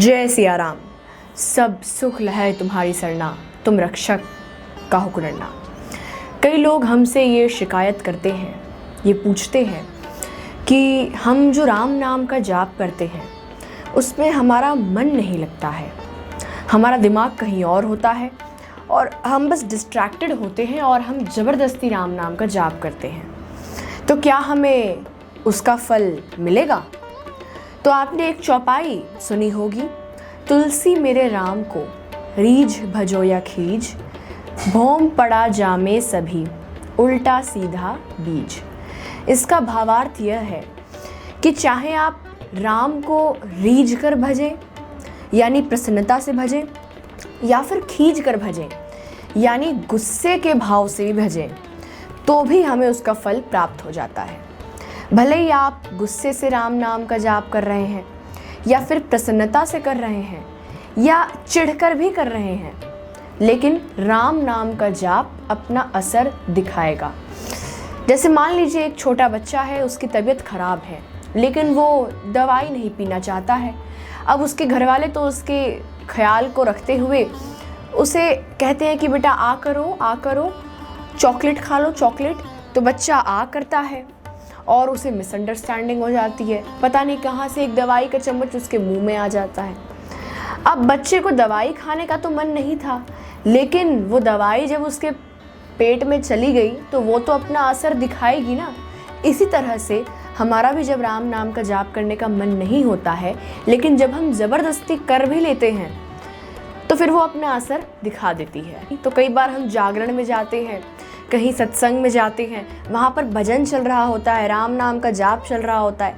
जय सिया राम। सब सुख लहै तुम्हारी सरना, तुम रक्षक काहू को डरना। कई लोग हमसे ये शिकायत करते हैं, ये पूछते हैं कि हम जो राम नाम का जाप करते हैं उसमें हमारा मन नहीं लगता है, हमारा दिमाग कहीं और होता है और हम बस डिस्ट्रैक्टेड होते हैं और हम ज़बरदस्ती राम नाम का जाप करते हैं। तो क्या हमें उसका फल मिलेगा? तो आपने एक चौपाई सुनी होगी, तुलसी मेरे राम को रीझ भजो या खींच, भोम पड़ा जामे सभी उल्टा सीधा बीज। इसका भावार्थ यह है कि चाहे आप राम को रीझ कर भजें यानी प्रसन्नता से भजें, या फिर खींच कर भजें यानी गुस्से के भाव से भी भजें, तो भी हमें उसका फल प्राप्त हो जाता है। भले ही आप गुस्से से राम नाम का जाप कर रहे हैं या फिर प्रसन्नता से कर रहे हैं या चिढ़कर भी कर रहे हैं, लेकिन राम नाम का जाप अपना असर दिखाएगा। जैसे मान लीजिए एक छोटा बच्चा है, उसकी तबीयत खराब है लेकिन वो दवाई नहीं पीना चाहता है। अब उसके घर वाले तो उसके ख्याल को रखते हुए उसे कहते हैं कि बेटा आ करो चॉकलेट खा लो चॉकलेट। तो बच्चा आ करता है और उसे मिसअंडरस्टैंडिंग हो जाती है, पता नहीं कहाँ से एक दवाई का चम्मच उसके मुंह में आ जाता है। अब बच्चे को दवाई खाने का तो मन नहीं था, लेकिन वो दवाई जब उसके पेट में चली गई तो वो तो अपना असर दिखाएगी ना। इसी तरह से हमारा भी जब राम नाम का जाप करने का मन नहीं होता है, लेकिन जब हम ज़बरदस्ती कर भी लेते हैं तो फिर वो अपना असर दिखा देती है। तो कई बार हम जागरण में जाते हैं, कहीं सत्संग में जाते हैं, वहाँ पर भजन चल रहा होता है, राम नाम का जाप चल रहा होता है,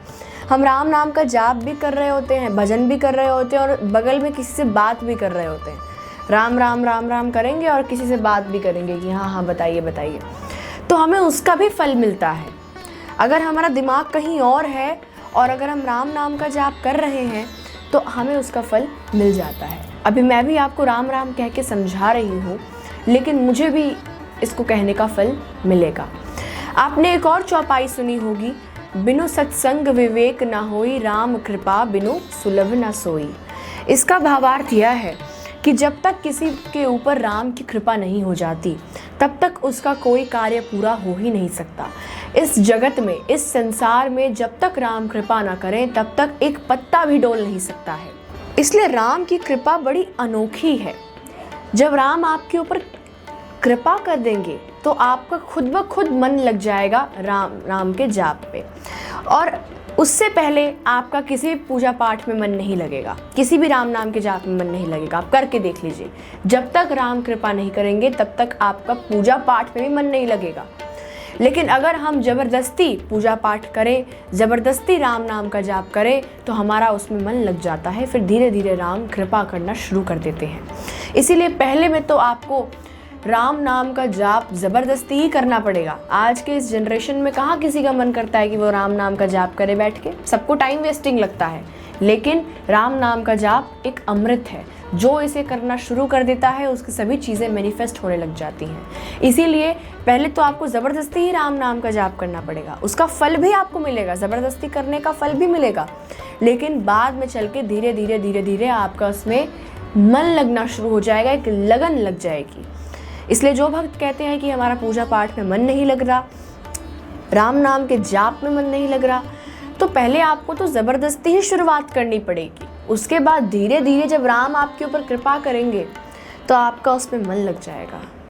हम राम नाम का जाप भी कर रहे होते हैं, भजन भी कर रहे होते हैं और बगल में किसी से बात भी कर रहे होते हैं। राम राम राम राम करेंगे और किसी से बात भी करेंगे कि हाँ बताइए बताइए, तो हमें उसका भी फल मिलता है। अगर हमारा दिमाग कहीं और है और अगर हम राम नाम का जाप कर रहे हैं तो हमें उसका फल मिल जाता है। अभी मैं भी आपको राम राम कह के समझा रही हूँ, लेकिन मुझे भी इसको कहने का फल मिलेगा। आपने एक और चौपाई सुनी होगी, बिनु सत्संग विवेक न होई, राम कृपा बिनु सुलभ न सोई। इसका भावार्थ यह है कि जब तक किसी के ऊपर राम की कृपा नहीं हो जाती तब तक उसका कोई कार्य पूरा हो ही नहीं सकता। इस जगत में, इस संसार में जब तक राम कृपा ना करें तब तक एक पत्ता भी डोल नहीं सकता है। इसलिए राम की कृपा बड़ी अनोखी है। जब राम आपके ऊपर कृपा कर देंगे तो आपका खुद ब खुद मन लग जाएगा राम के जाप पे, और उससे पहले आपका किसी पूजा पाठ में मन नहीं लगेगा, किसी भी राम नाम के जाप में मन नहीं लगेगा। आप करके देख लीजिए, जब तक राम कृपा नहीं करेंगे तब तक आपका पूजा पाठ में भी मन नहीं लगेगा। लेकिन अगर हम ज़बरदस्ती पूजा पाठ करें, ज़बरदस्ती राम नाम का जाप करें तो हमारा उसमें मन लग जाता है, फिर धीरे धीरे राम कृपा करना शुरू कर देते हैं। इसीलिए पहले में तो आपको राम नाम का जाप ज़बरदस्ती ही करना पड़ेगा। आज के इस जनरेशन में कहाँ किसी का मन करता है कि वो राम नाम का जाप करे बैठ के, सबको टाइम वेस्टिंग लगता है। लेकिन राम नाम का जाप एक अमृत है, जो इसे करना शुरू कर देता है उसकी सभी चीज़ें मैनिफेस्ट होने लग जाती हैं। इसीलिए पहले तो आपको ज़बरदस्ती ही राम नाम का जाप करना पड़ेगा, उसका फल भी आपको मिलेगा, ज़बरदस्ती करने का फल भी मिलेगा, लेकिन बाद में चल के धीरे धीरे आपका उसमें मन लगना शुरू हो जाएगा, एक लगन लग जाएगी। इसलिए जो भक्त कहते हैं कि हमारा पूजा पाठ में मन नहीं लग रहा, राम नाम के जाप में मन नहीं लग रहा, तो पहले आपको तो ज़बरदस्ती ही शुरुआत करनी पड़ेगी। उसके बाद धीरे धीरे जब राम आपके ऊपर कृपा करेंगे तो आपका उसमें मन लग जाएगा।